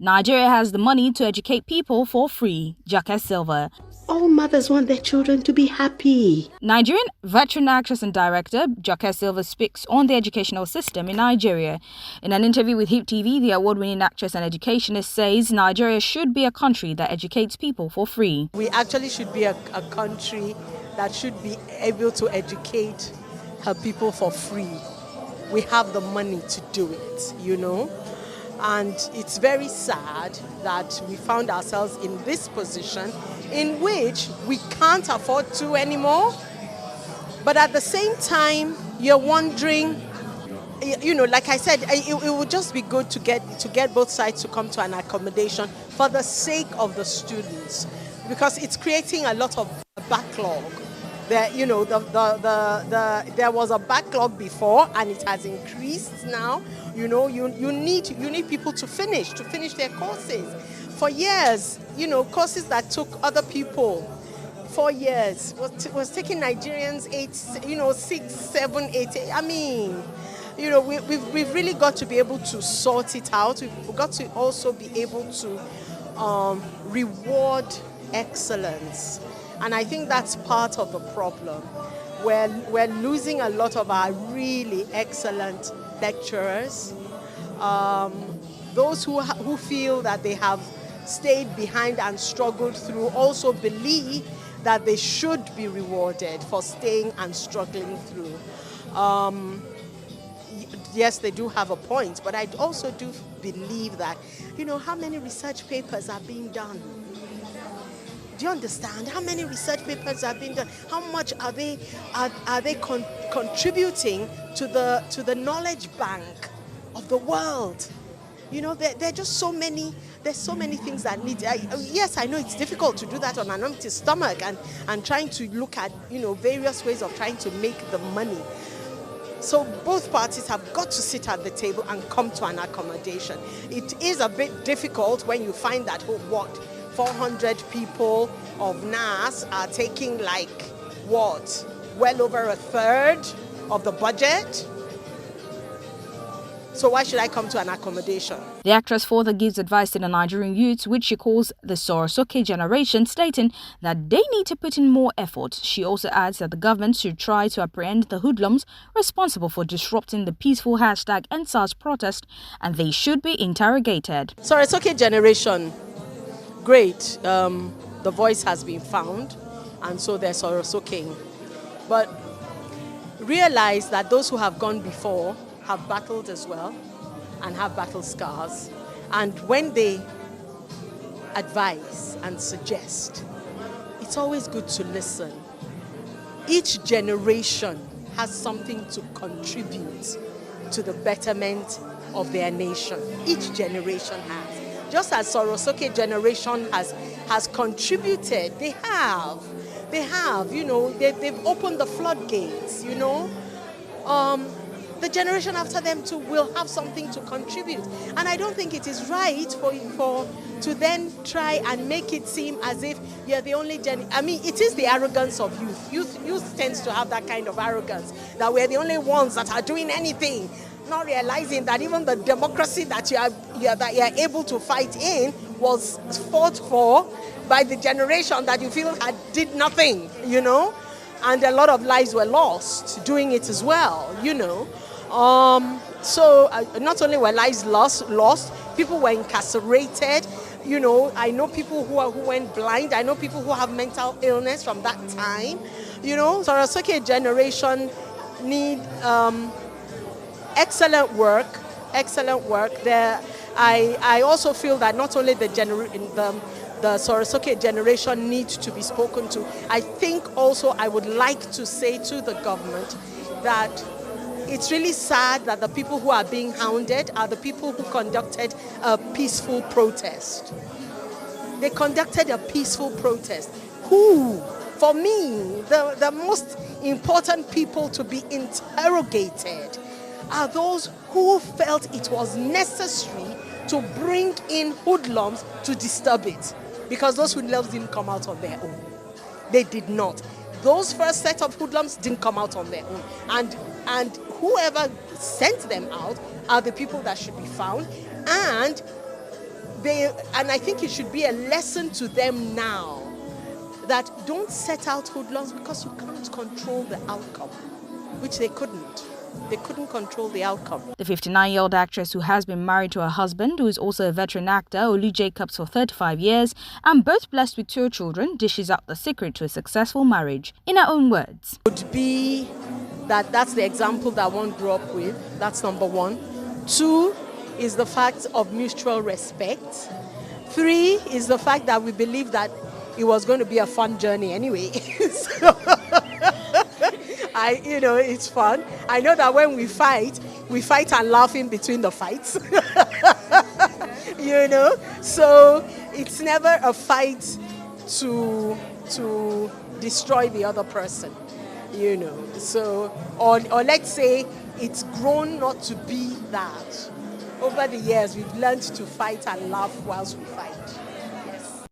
Nigeria has the money to educate people for free. Joke Silva. All mothers want their children to be happy. Nigerian veteran actress and director Joke Silva speaks on the educational system in Nigeria. In an interview with HIP TV, the award-winning actress and educationist says Nigeria should be a country that educates people for free. We actually should be a country that should be able to educate her people for free. We have the money to do it, And it's very sad that we found ourselves in this position in which we can't afford to anymore. But at the same time, you're wondering, like I said, it would just be good to get both sides to come to an accommodation for the sake of the students, because it's creating a lot of backlog. There was a backlog before, and it has increased now. You need people to finish their courses. For years, courses that took other people 4 years was taking Nigerians 6, 7, 8. I mean, we've really got to be able to sort it out. We've got to also be able to reward excellence. And I think that's part of the problem. We're losing a lot of our really excellent lecturers. Those who feel that they have stayed behind and struggled through also believe that they should be rewarded for staying and struggling through. Yes, they do have a point, but I also do believe that, how many research papers are being done? Do you understand how many research papers are being done? How much are they contributing to the knowledge bank of the world? There are just so many. There's so many things that need. Yes, I know it's difficult to do that on an empty stomach and trying to look at various ways of trying to make the money. So both parties have got to sit at the table and come to an accommodation. It is a bit difficult when you find that 400 people of NAS are taking well over a third of the budget. So why should I come to an accommodation? The actress further gives advice to the Nigerian youths, which she calls the Sorosoke generation, stating that they need to put in more effort. She also adds that the government should try to apprehend the hoodlums responsible for disrupting the peaceful #EndSARS protest, and they should be interrogated. Sorosoke generation, great. The voice has been found, and so they're Sorosoking. But realize that those who have gone before have battled as well and have battle scars. And when they advise and suggest, it's always good to listen. Each generation has something to contribute to the betterment of their nation. Each generation has. Just as Sorosoke generation has contributed, they've opened the floodgates, the generation after them too will have something to contribute. And I don't think it is right to then try and make it seem as if you're the only it is the arrogance of youth. Youth tends to have that kind of arrogance, that we're the only ones that are doing anything, not realizing that even the democracy that you're able to fight in was fought for by the generation that you feel did nothing, and a lot of lives were lost doing it as well, So not only were lives lost, people were incarcerated. I know people who went blind. I know people who have mental illness from that time. Sorosoke generation need excellent work. There, I also feel that not only the Sorosoke generation needs to be spoken to. I think also I would like to say to the government that it's really sad that the people who are being hounded are the people who conducted a peaceful protest. They conducted a peaceful protest. Who? For me, the most important people to be interrogated are those who felt it was necessary to bring in hoodlums to disturb it. Because those hoodlums didn't come out on their own. They did not. Those first set of hoodlums didn't come out on their own. And whoever sent them out are the people that should be found. And and I think it should be a lesson to them now that don't set out hoodlums because you can't control the outcome, which they couldn't. They couldn't control the outcome. The 59-year-old actress, who has been married to her husband, who is also a veteran actor, Olu Jacobs, for 35 years, and both blessed with 2 children, dishes out the secret to a successful marriage. In her own words, Would be that's the example that one grew up with. That's number 1. 2 is the fact of mutual respect. 3 is the fact that we believe that it was going to be a fun journey anyway. So, it's fun. I know that when we fight and laugh in between the fights. So it's never a fight to destroy the other person. So or let's say it's grown not to be that. Over the years, we've learned to fight and laugh whilst we fight. Yes.